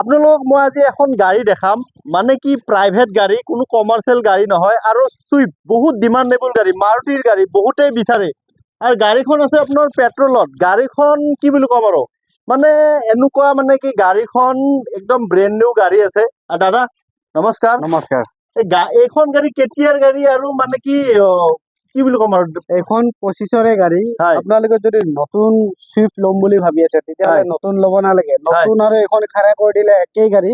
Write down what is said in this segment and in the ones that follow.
আপোনালোকক মই আজি এখন গাড়ী দেখাম, মানে কি প্ৰাইভেট গাড়ী, কোনো কমাৰ্চিয়েল গাড়ী নহয়, আৰু চুইফ্ট বহুত ডিমাণ্ডেবল গাড়ী, মাৰুতিৰ গাড়ী বহুতেই বিচাৰে। আৰু গাড়ীখন আছে আপোনাৰ পেট্ৰলত। গাড়ীখন কি বুলি ক'ম আৰু, মানে এনেকুৱা মানে কি গাড়ীখন একদম ব্ৰেণ্ড নিউ গাড়ী আছে। দাদা নমস্কাৰ। নমস্কাৰ। এইখন গাড়ী কেতিয়াৰ গাড়ী আৰু মানে কি বুলি ক'ম আৰু, এইখন 25ৰে গাড়ী। হয়। আপোনালোকে যদি নতুন চুইফ্ট ল'ম বুলি ভাবি আছে তেতিয়াহ'লে নতুন ল'ব নালাগে। নতুন আৰু এইখন খাৰা কৰি দিলে একেই গাড়ী।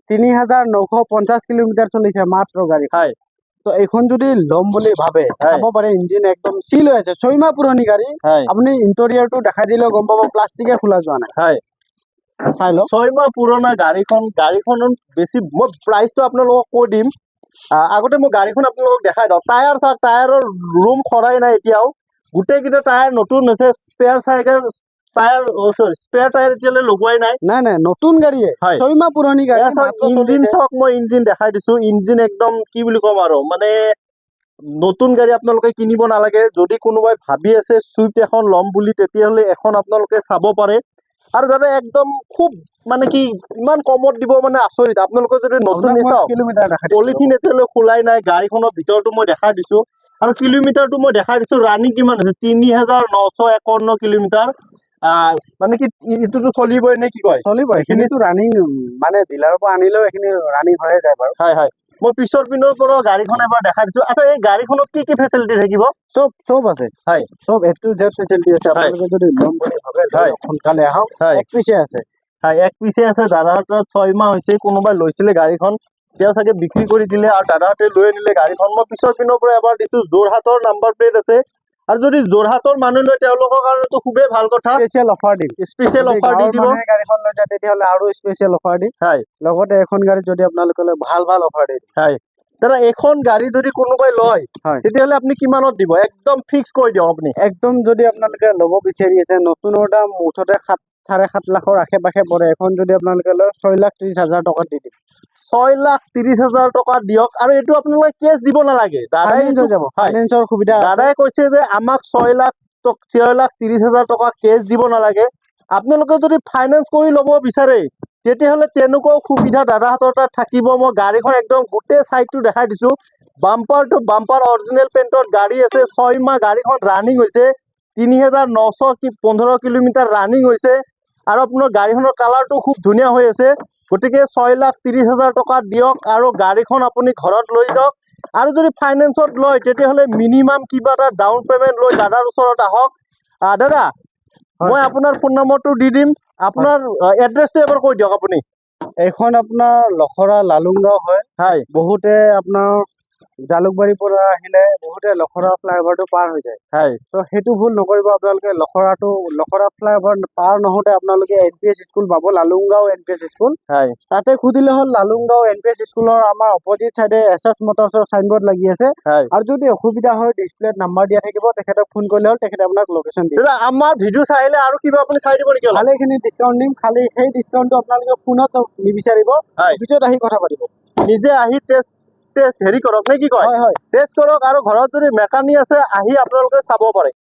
3950 কিলোমিটাৰ চলিছে মাত্ৰ গাড়ী। তো এইখন যদি ল'ম বুলি ভাবে চাব পাৰে, ইঞ্জিন একদম চিল হৈ আছে। 6 মাহ পুৰণি গাড়ী। আপুনি ইণ্টেৰিয়ৰটো দেখাই দিলেও গম পাব প্লাষ্টিকে খোলা যোৱা নাই। চাই লওক। 6 মাহ পুৰণা গাড়ীখনত বেছি মই প্ৰাইচটো আপোনালোকক কৈ দিম। আগতে মই গাড়ীখন আপোনালোকক দেখাই দিওঁ। টায়াৰ চাওক, টায়াৰৰ ৰুম খৰাই নাই এতিয়াও, গোটেইকেইটা টায়াৰ নতুন হৈছে। স্পেয়াৰ টায়াৰ এতিয়ালৈ লগোৱাই নাই। নাই নতুন গাড়ীয়ে, 6 মাহ পুৰণি গাড়ী। ইঞ্জিন চাওক, মই ইঞ্জিন দেখাই দিছো। ইঞ্জিন একদম কি বুলি ক'ম আৰু, মানে নতুন গাড়ী আপোনালোকে কিনিব নালাগে। যদি কোনোবাই ভাবি আছে চুইফ্ট এখন ল'ম বুলি, তেতিয়াহ'লে এখন আপোনালোকে চাব পাৰে। আৰু দাদা একদম খুব মানে কি ইমান কমত দিব, মানে আচৰিত। আপোনালোকে যদি নতুন চাওক, পলিথিন এতিয়ালৈ খোলাই নাই। গাড়ীখনৰ ভিতৰটো মই দেখাই দিছো, আৰু কিলোমিটাৰটো মই দেখাই দিছো। ৰানিং কিমান হৈছে, 3951 কিলোমিটাৰ। মানে কি এইটোতো চলিবই নে কি কয়? চলিব, এইখিনিতো ৰানিং, মানে ডিলাৰৰ পৰা আনিলেও এইখিনি ৰানিং হৈয়ে যায় বাৰু। হয়। মই পিছৰ পিনৰ পৰা গাড়ীখন এবাৰ দেখাই দিছো। আচ্ছা, এই গাড়ীখনত কি কি ফেচিলিটি থাকিব? চব আছে। চব A to Z ফেচিলিটি আছে। আপোনালোকে যদি ল'ম বুলি ভাবে সোনকালে আহক। এক পিছে আছে। এক পিছে আছে। দাদাহঁতৰ 6 মাহ হৈছে। কোনোবাই লৈছিলে গাড়ীখন, তেওঁ চাগে বিক্ৰী কৰি দিলে, আৰু দাদাহঁতে লৈ আনিলে গাড়ীখন। মই পিছৰ পিনৰ পৰা এবাৰ দিছো। যোৰহাটৰ নাম্বাৰ প্লেট আছে, আৰু যদি যোৰহাটৰ মানুহ লয় তেওঁলোকৰ কাৰণেতো খুবেই ভাল কথা। স্পেচিয়েল অফাৰ দিম। দি দিব। গাড়ীখন লৈ যায় তেতিয়াহ'লে আৰু স্পেচিয়েল অফাৰ দিম। লগতে এখন গাড়ী যদি আপোনালোকে লয়, ভাল অফাৰ দিম। দাদা এখন গাড়ী যদি কোনোবাই লয়, তেতিয়াহ'লে আপুনি কিমানত দিব? একদম ফিক্স কৰি দিয়ক আপুনি। একদম যদি আপোনালোকে ল'ব বিচাৰি আছে, নতুনৰ দাম মুঠতে 7.5 লাখৰ আশে পাশে পৰে। এখন যদি আপোনালোকে লয় 6,30,000 টকাত দি দিম। 6,30,000 টকা দিয়ক, আৰু এইটো আপোনালোকে কেছ দিব নালাগে। ফাইনেন্সৰ সুবিধা আছে। দাদাই কৈছে যে আমাক 6,30,000 টকা কেছ দিব নালাগে। আপোনালোকে যদি ফাইনেন্স কৰি ল'ব বিচাৰে, তেতিয়াহ'লে তেনেকুৱাও সুবিধা দাদাহঁতৰ তাত থাকিব। মই গাড়ীখন একদম গোটেই চাইডটো দেখাই দিছো। বাম্পাৰ টু বাম্পাৰ অৰিজিনেল পেইণ্টত গাড়ী আছে। 6 মাহ গাড়ীখন ৰানিং হৈছে। 3915 কিলোমিটাৰ ৰানিং হৈছে, আৰু আপোনাৰ গাড়ীখনৰ কালাৰটো খুব ধুনীয়া হৈ আছে। গতিকে 6,30,000 টকা দিয়ক, আৰু গাড়ীখন আপুনি ঘৰত লৈ যাওক। আৰু যদি ফাইনেন্সত লয়, তেতিয়াহ'লে মিনিমাম কিবা এটা ডাউন পে'মেণ্ট লৈ দাদাৰ ওচৰত আহক। দাদা, মই আপোনাৰ ফোন নম্বৰটো দি দিম। আপোনাৰ এড্ৰেছটো এবাৰ কৈ দিয়ক আপুনি। এইখন আপোনাৰ লখৰা লালুংগাঁও হয়। বহুতে আপোনাৰ জালুকবাৰীৰ পৰা আহিলে বহুতে লখৰা ফ্লাইঅভাৰটো পাৰ হৈ যায়। তো সেইটো ভুল নকৰিব আপোনালোকে। লখৰা ফ্লাইঅভাৰ পাৰ নহওঁতে আপোনালোকে NPS স্কুল পাব, লালুংগাঁও NPS স্কুল। তাতে সুধিলে হ'ল লালুংগাঁও NPS স্কুলৰ আমাৰ অপজিট চাইডে SS মটৰ্ছৰ চাইনবোৰ্ড লাগি আছে। আৰু যদি অসুবিধা হয়, ডিছপ্লেত নাম্বাৰ দিয়া থাকিব, তেখেতক ফোন কৰিলে হ'ল, তেখেতে আপোনাক লোকেশ্যন দিব। আমাৰ ভিডিঅ' চাইলে আৰু কিবা আপুনি চাই দিব নেকি? ভালেখিনি ডিছকাউণ্ট দিম। খালি সেই ডিছকাউণ্টটো আপোনালোকে ফোনত নিবিচাৰিব, ভিডিঅ'ত আহি কথা পাতিব। নিজে আহি টেষ্ট হেৰি কৰক নে কি কয়? টেষ্ট কৰক, আৰু ঘৰত যদি মেকানিক আছে আহি আপোনালোকে চাব পাৰে।